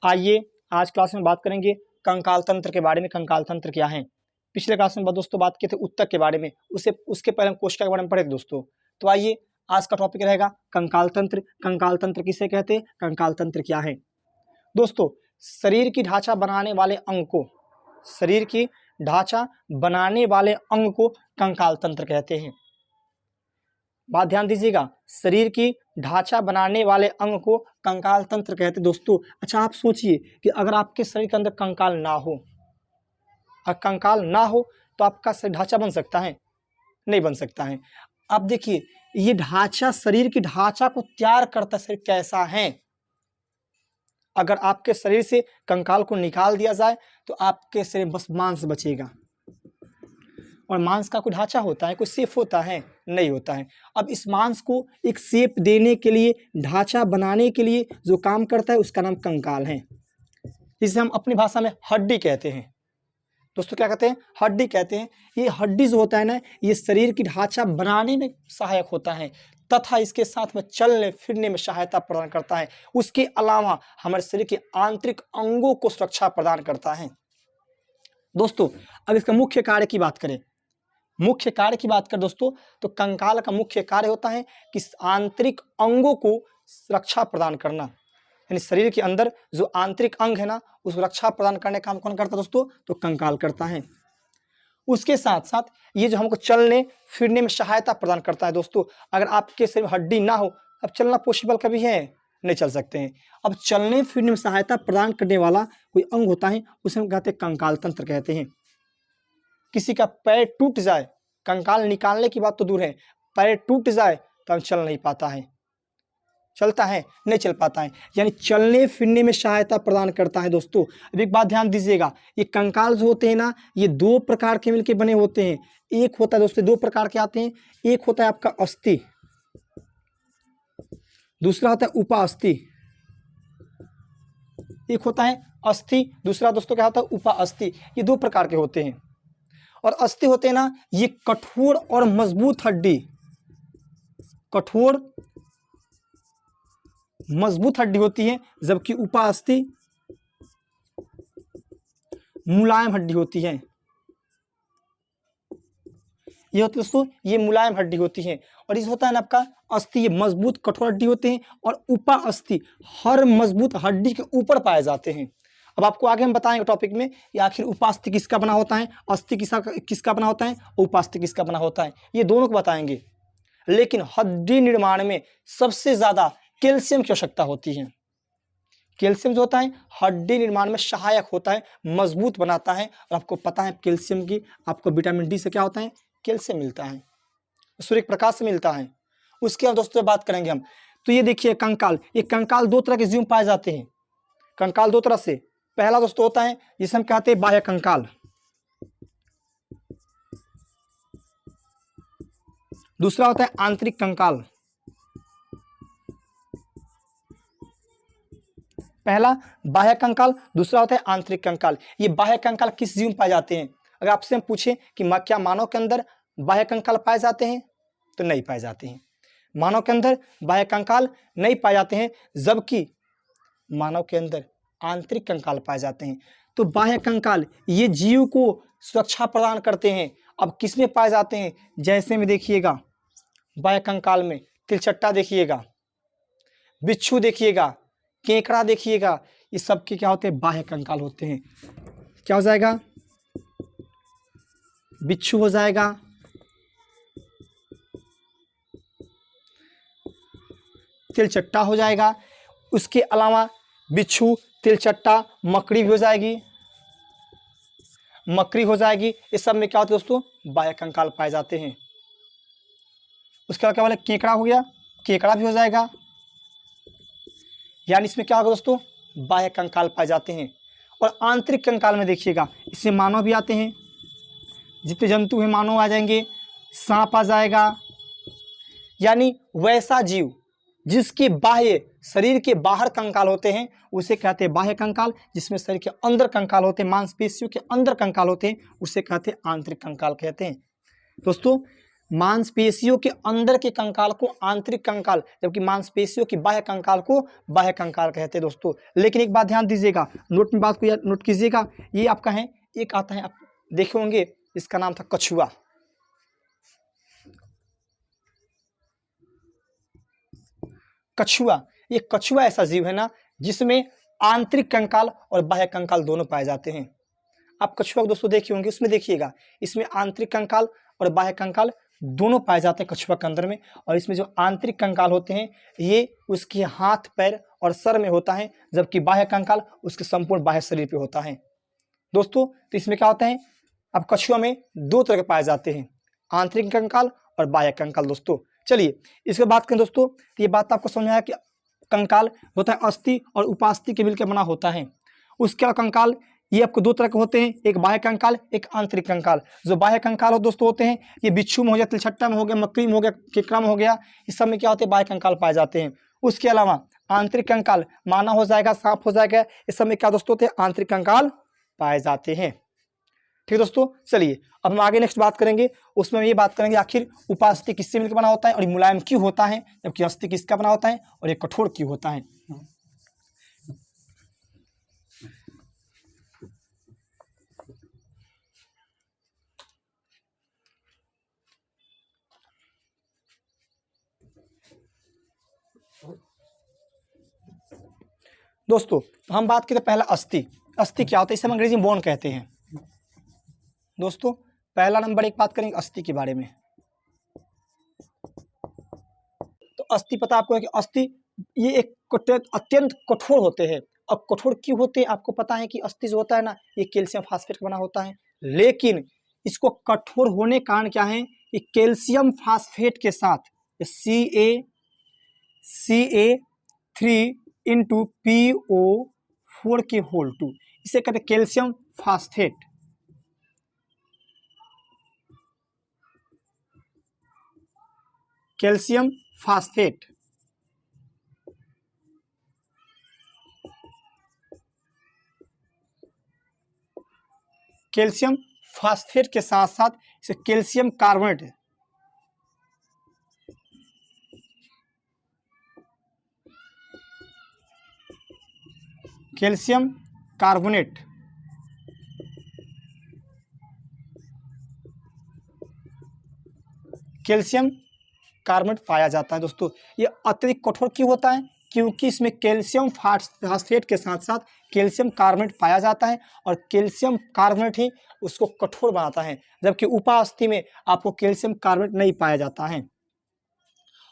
आइए आज क्लास में बात करेंगे कंकाल तंत्र के बारे में। कंकाल तंत्र क्या है? पिछले क्लास में दोस्तों बात किए थे ऊतक के बारे में, उसके पहले हम कोशिका के बारे में पढ़े थे दोस्तों। तो आइए आज का टॉपिक रहेगा कंकाल तंत्र। कंकाल तंत्र किसे कहते हैं? कंकाल तंत्र क्या है? दोस्तों, शरीर की ढांचा बनाने वाले अंग को कंकाल तंत्र कहते हैं। बात ध्यान दीजिएगा, शरीर की ढांचा बनाने वाले अंग को कंकाल तंत्र कहते हैं दोस्तों। अच्छा, आप सोचिए कि अगर आपके शरीर के अंदर कंकाल ना हो, तो आपका शरीर ढांचा बन सकता है? नहीं बन सकता है। अब देखिए, ये ढांचा शरीर की ढांचा को तैयार करता शरीर कैसा है। अगर आपके शरीर से कंकाल को निकाल दिया जाए तो आपके शरीर बस मांस बचेगा, और मांस का कोई ढांचा होता है, कोई शेप होता है? नहीं होता है। अब इस मांस को एक शेप देने के लिए, ढांचा बनाने के लिए जो काम करता है उसका नाम कंकाल है, जिसे हम अपनी भाषा में हड्डी कहते हैं। दोस्तों क्या कहते हैं? हड्डी कहते हैं। ये हड्डी जो होता है ना, ये शरीर की ढांचा बनाने में सहायक होता है तथा इसके साथ में चलने फिरने में सहायता प्रदान करता है। उसके अलावा हमारे शरीर के आंतरिक अंगों को सुरक्षा प्रदान करता है। दोस्तों, अब इसका मुख्य कार्य की बात करें दोस्तों, तो कंकाल का मुख्य कार्य होता है कि आंतरिक अंगों को रक्षा प्रदान करना। यानी शरीर के अंदर जो आंतरिक अंग है ना, उसको रक्षा प्रदान करने का काम कौन करता है दोस्तों? तो कंकाल करता है। उसके साथ साथ ये जो हमको चलने फिरने में सहायता प्रदान करता है। दोस्तों, अगर आपके शरीर में हड्डी ना हो, अब चलना पॉसिबल कभी है? नहीं चल सकते हैं। अब चलने फिरने में सहायता प्रदान करने वाला कोई अंग होता है, उसे हम कहते हैं कंकाल तंत्र कहते हैं। किसी का पैर टूट जाए, कंकाल निकालने की बात तो दूर है, पैर टूट जाए तो हम चल नहीं पाता है। चलता है? नहीं चल पाता है। यानी चलने फिरने में सहायता प्रदान करता है। दोस्तों, अब एक बात ध्यान दीजिएगा, ये कंकाल जो होते हैं ना, ये दो प्रकार के मिलकर बने होते हैं। एक होता है दोस्तों, दो प्रकार के आते हैं। एक होता है आपका अस्थि, दूसरा होता है उपास्थि। एक होता है अस्थि, दूसरा दोस्तों क्या होता है? उपास्थि। ये दो प्रकार के होते हैं। और अस्थि होते हैं ना, ये कठोर और मजबूत हड्डी, कठोर मजबूत हड्डी होती है, जबकि उपास्थि मुलायम हड्डी होती है। ये होती है दोस्तों, ये मुलायम हड्डी होती है। और इस होता है ना आपका अस्थि, ये मजबूत कठोर हड्डी होते हैं, और उपास्थि हर मजबूत हड्डी के ऊपर पाए जाते हैं। अब आपको आगे हम बताएंगे टॉपिक में कि आखिर उपास्थि किसका बना होता है, अस्थि किसका बना होता है, उपास्थि किसका बना होता है, ये दोनों को बताएंगे। लेकिन हड्डी निर्माण में सबसे ज्यादा कैल्शियम की आवश्यकता होती है। कैल्शियम जो होता है हड्डी निर्माण में सहायक होता है, मजबूत बनाता है। और आपको पता है कैल्शियम की, आपको विटामिन डी से क्या होता है? कैल्शियम मिलता है, सूर्य प्रकाश से मिलता है। उसके बाद दोस्तों बात करेंगे हम। तो ये देखिए कंकाल, ये कंकाल दो तरह के जीव पाए जाते हैं। कंकाल दो तरह से, पहला दोस्तों होता है जिसे हम कहते हैं बाह्य कंकाल, दूसरा होता है आंतरिक कंकाल। पहला बाह्य कंकाल, दूसरा होता है आंतरिक कंकाल। ये बाह्य कंकाल किस जीव में पाए जाते हैं? अगर आपसे हम पूछें कि क्या मानव के अंदर बाह्य कंकाल पाए जाते हैं, तो नहीं पाए जाते हैं। मानव के अंदर बाह्य कंकाल नहीं पाए जाते हैं, जबकि मानव के अंदर आंतरिक कंकाल पाए जाते हैं। तो बाह्य कंकाल ये जीव को सुरक्षा प्रदान करते हैं। अब किसमें पाए जाते हैं? जैसे में देखिएगा, बाह्य कंकाल में तिलचट्टा देखिएगा, बिच्छू देखिएगा, केकड़ा देखिएगा, ये सब के क्या होते हैं? बाह्य कंकाल होते हैं। क्या हो जाएगा? बिच्छू हो जाएगा, तिलचट्टा हो जाएगा। उसके अलावा बिच्छू, तिलचट्टा, मकड़ी भी हो जाएगी, ये सब में क्या होता है दोस्तों? बाह्य कंकाल पाए जाते हैं। उसके बाद क्या बोले? केकड़ा हो गया, केकड़ा भी हो जाएगा। यानी इसमें क्या होगा दोस्तों? बाह्य कंकाल पाए जाते हैं। और आंतरिक कंकाल में देखिएगा, इसमें मानव भी आते हैं, जितने जंतु हैं मानव आ जाएंगे, सांप आ जाएगा। यानी वैसा जीव जिसके बाह्य शरीर के बाहर कंकाल होते हैं उसे कहते हैं बाह्य कंकाल, जिसमें शरीर के अंदर कंकाल होते हैं, मांसपेशियों के अंदर कंकाल होते हैं, उसे कहते हैं आंतरिक कंकाल कहते हैं। दोस्तों, मांसपेशियों के अंदर के कंकाल को आंतरिक कंकाल, जबकि मांसपेशियों की बाह्य कंकाल को बाह्य कंकाल कहते हैं दोस्तों। लेकिन एक बात ध्यान दीजिएगा, नोट में बात को नोट कीजिएगा, ये आपका है, एक आता है, आप देखे होंगे, इसका नाम था कछुआ। कछुआ, ये कछुआ ऐसा जीव है ना जिसमें आंतरिक कंकाल और बाह्य कंकाल दोनों पाए जाते हैं। आप कछुआ को दोस्तों देखे होंगे, उसमें देखिएगा, इसमें आंतरिक कंकाल और बाह्य कंकाल दोनों पाए जाते हैं कछुआ के अंदर में। और इसमें जो आंतरिक कंकाल होते हैं ये उसके हाथ, पैर और सर में होता है, जबकि बाह्य कंकाल उसके संपूर्ण बाह्य शरीर पे होता है दोस्तों। तो इसमें क्या होता है, अब कछुआ में दो तरह के पाए जाते हैं, आंतरिक कंकाल और बाह्य कंकाल दोस्तों। चलिए इसके बात करें दोस्तों, तो ये बात आपको समझ आया कि कंकाल होता है अस्थि और उपास्थि के मिलकर बना होता है। उसके अलावा कंकाल ये आपको दो तरह के होते हैं, एक बाह्य कंकाल, एक आंतरिक कंकाल। जो बाह्य कंकाल हो दोस्तों होते हैं, ये बिच्छू में हो गया, तिलछट्टा में हो गया, मकड़ी में हो गया, केकड़ा में हो गया, इस सब में क्या होते हैं, बाह्य कंकाल पाए जाते हैं। उसके अलावा आंतरिक कंकाल, माना हो जाएगा, सांप हो जाएगा, इस सब में क्या दोस्तों होते हैं, आंतरिक कंकाल पाए जाते हैं। ठीक है दोस्तों, चलिए अब हम आगे नेक्स्ट बात करेंगे, उसमें हम ये बात करेंगे आखिर उपास्थि किससे मिलकर बना होता है और ये मुलायम क्यों होता है, जबकि अस्थि किसका बना होता है और ये कठोर क्यों होता है। दोस्तों हम बात करें पहला अस्थि। अस्थि क्या होता है, इसे हम अंग्रेजी में बोन कहते हैं दोस्तों। पहला नंबर एक बात करेंगे अस्थि के बारे में। तो अस्थि पता आपको है कि अस्थि ये एक अत्यंत कठोर होते हैं। अब कठोर क्यों होते हैं, आपको पता है कि अस्थि जो होता है ना, ये कैल्शियम फास्फेट का बना होता है, लेकिन इसको कठोर होने का कारण क्या है, कि कैल्शियम फास्फेट के साथ Ca3 इंटू PO4 के होल 2, इसे कहते हैं calcium phosphate. Calcium phosphate calcium phosphate के साथ साथ इसे calcium carbonate, calcium carbonate calcium carbonate पाया जाता है दोस्तों। ये अत्यधिक कठोर क्यों होता है, क्योंकि इसमें कैल्शियम फास्फेट के साथ साथ कैल्शियम कार्बोनेट पाया जाता है और कैल्शियम कार्बोनेट ही उसको कठोर बनाता है, जबकि उपास्थि में आपको कैल्शियम कार्बोनेट नहीं पाया जाता है।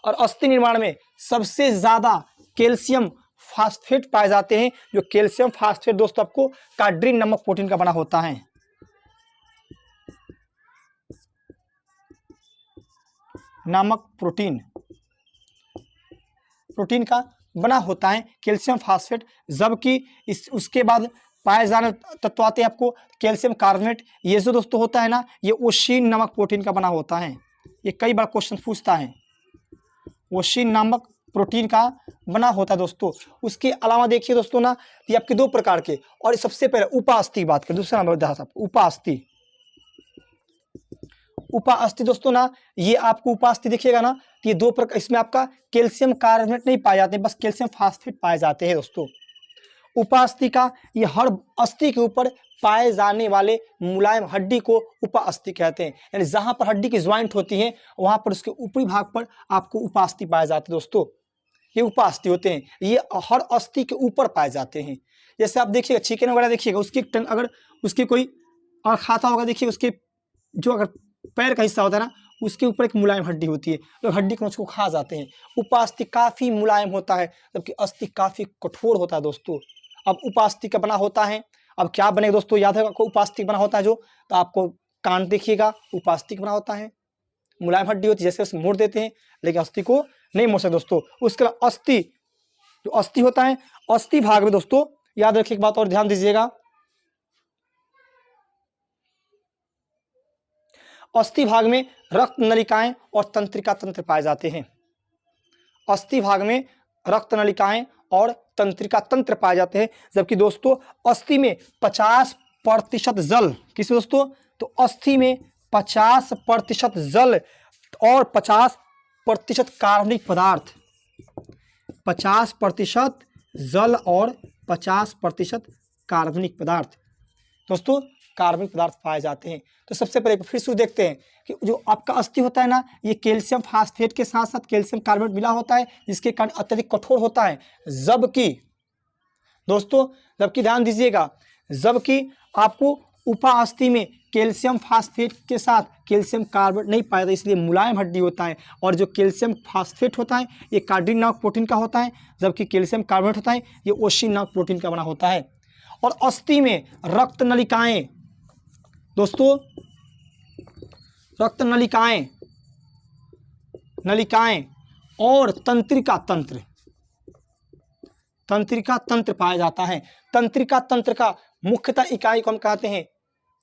और अस्थि निर्माण में सबसे ज्यादा कैल्शियम फास्फेट पाए जाते हैं, जो कैल्शियम फास्फेट दोस्तों आपको कार्डिन नामक प्रोटीन का बना होता है। नामक प्रोटीन का बना होता है कैल्शियम फास्फेट, जबकि उसके बाद पाए जाने तत्व आते हैं आपको कैल्शियम कार्बोनेट। ये जो दोस्तों होता है ना, ये ओशीन नामक प्रोटीन का बना होता है। ये कई बार क्वेश्चन पूछता है, ओशीन नामक प्रोटीन का बना होता है दोस्तों। उसके अलावा देखिए दोस्तों ना, ये आपके दो प्रकार के, और सबसे पहले उपास्थि की बात करें, दूसरा नंबर उपास्थि। उपास्थि दोस्तों ना, ये आपको उपास्थि देखिएगा ना, ये दो प्रकार, इसमें आपका कैल्शियम कार्बोनेट नहीं पाए जाते, बस कैल्शियम फास्फेट पाए जाते हैं दोस्तों। उपास्थि का ये हर अस्थि के ऊपर पाए जाने वाले मुलायम हड्डी को उपास्थि कहते हैं, यानी जहां पर हड्डी की ज्वाइंट होती है वहां पर उसके ऊपरी भाग पर आपको उपास्थि पाए जाते हैं दोस्तों। ये उपास्थि होते हैं, ये हर अस्थि के ऊपर पाए जाते हैं। जैसे आप देखिएगा चिकन वगैरह देखिएगा, उसकी टंग अगर उसकी कोई और खाता होगा, देखिए उसके जो अगर पैर का हिस्सा होता है ना, उसके ऊपर एक मुलायम हड्डी होती है, लोग हड्डी को उसको खा जाते हैं। उपास्थि काफी मुलायम होता है, जबकि अस्थि काफी कठोर होता है दोस्तों। अब उपास्थि का बना होता है, अब क्या बनेगा दोस्तों, याद है आपको उपास्थि बना होता है जो, तो आपको कान देखिएगा, उपास्थि बना होता है, मुलायम हड्डी होती है, जैसे मोड़ देते हैं, लेकिन अस्थि को नहीं मोड़ सकते दोस्तों। उसके बाद अस्थि, जो अस्थि होता है, अस्थि भाग में दोस्तों याद रखिए एक बात और ध्यान दीजिएगा, अस्थि भाग में रक्त नलिकाएं और तंत्रिका तंत्र पाए जाते हैं। अस्थि भाग में रक्त नलिकाएं और तंत्रिका तंत्र पाए जाते हैं, जबकि दोस्तों अस्थि में 50% जल, किस दोस्तों, तो अस्थि में 50% जल और 50% कार्बनिक पदार्थ, 50% जल और 50% कार्बनिक पदार्थ दोस्तों कार्बनिक पदार्थ पाए जाते हैं। तो सबसे पहले फिर से देखते हैं कि जो आपका अस्थि होता है ना, ये कैल्शियम फास्फेट के साथ साथ कैल्शियम कार्बोनेट मिला होता है, जिसके कारण अत्यधिक कठोर होता है। जबकि दोस्तों ध्यान दीजिएगा, जबकि आपको उपास्थि में कैल्शियम फास्फेट के साथ कैल्शियम कार्बोनेट नहीं पाया जाता, इसलिए मुलायम हड्डी होता है। और जो कैल्शियम फास्फेट होता है ये कार्डिन नामक प्रोटीन का होता है, जबकि कैल्शियम कार्बोनेट होता है ये ओसिन नामक प्रोटीन का बना होता है। और अस्थि में रक्त नलिकाएं दोस्तों, रक्त नलिकाएं और तंत्रिका तंत्र पाया जाता है। तंत्रिका तंत्र का मुख्यतः इकाई को हम कहते हैं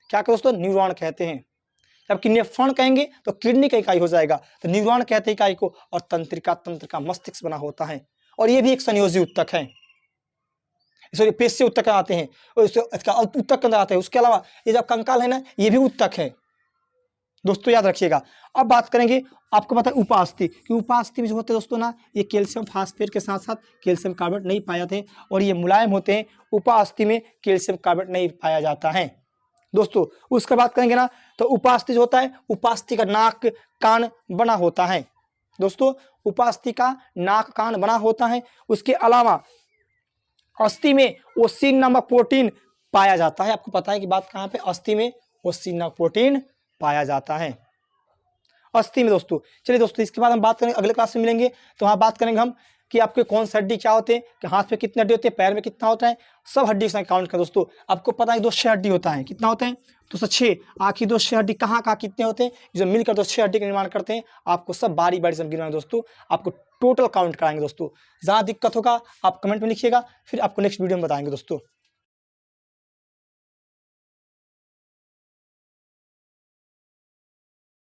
क्या कहते दोस्तों, न्यूरॉन कहते हैं। जबकि नेफ्रॉन कहेंगे तो किडनी का इकाई हो जाएगा, तो न्यूरॉन कहते हैं इकाई को। और तंत्रिका तंत्र का मस्तिष्क बना होता है, और ये भी एक संयोजी उत्तक है। इसलिए पेशीय उत्तक आते हैं और इसका उत्तक के अंदर आते हैं। उसके अलावा ये जब कंकाल है ना, ये भी उत्तक है दोस्तों, याद रखिएगा। अब बात करेंगे, आपको पता है उपास्थि, कि उपास्थि में जो होते हैं दोस्तों ना, ये कैल्शियम फास्फेट के साथ साथ कैल्शियम कार्बोनेट नहीं पाए जाते और ये मुलायम होते हैं। उपास्थि में कैल्शियम कार्बोनेट नहीं पाया जाता है दोस्तों। उसके बाद करेंगे ना, तो उपास्थि जो होता है, उपास्थि का नाक कान बना होता है दोस्तों, उपास्थि का नाक कान बना होता है। उसके अलावा अस्थि में ओसिन नामक प्रोटीन पाया जाता है। आपको पता है कि बात कहाँ पे, अस्थि में ओसिन नामक प्रोटीन पाया जाता है अस्थि में दोस्तों। चलिए दोस्तों, इसके बाद हम बात करेंगे, अगले क्लास में मिलेंगे तो वहाँ बात करेंगे हम कि आपके कौन सी हड्डी क्या होते हैं, कि हाथ में कितनी हड्डी होती है, पैर में कितना होता है, सब हड्डी से काउंट कर दोस्तों। आपको पता है 206 हड्डी होता है, कितना होता है 206। आखिर 206 हड्डी कहाँ कितने होते हैं, जो मिलकर 206 हड्डी का निर्माण करते हैं। आपको सब बारी बारी से गिनवाएंगे दोस्तों, आपको टोटल काउंट कराएंगे दोस्तों। जहाँ दिक्कत होगा आप कमेंट में लिखिएगा, फिर आपको नेक्स्ट वीडियो में बताएंगे दोस्तों।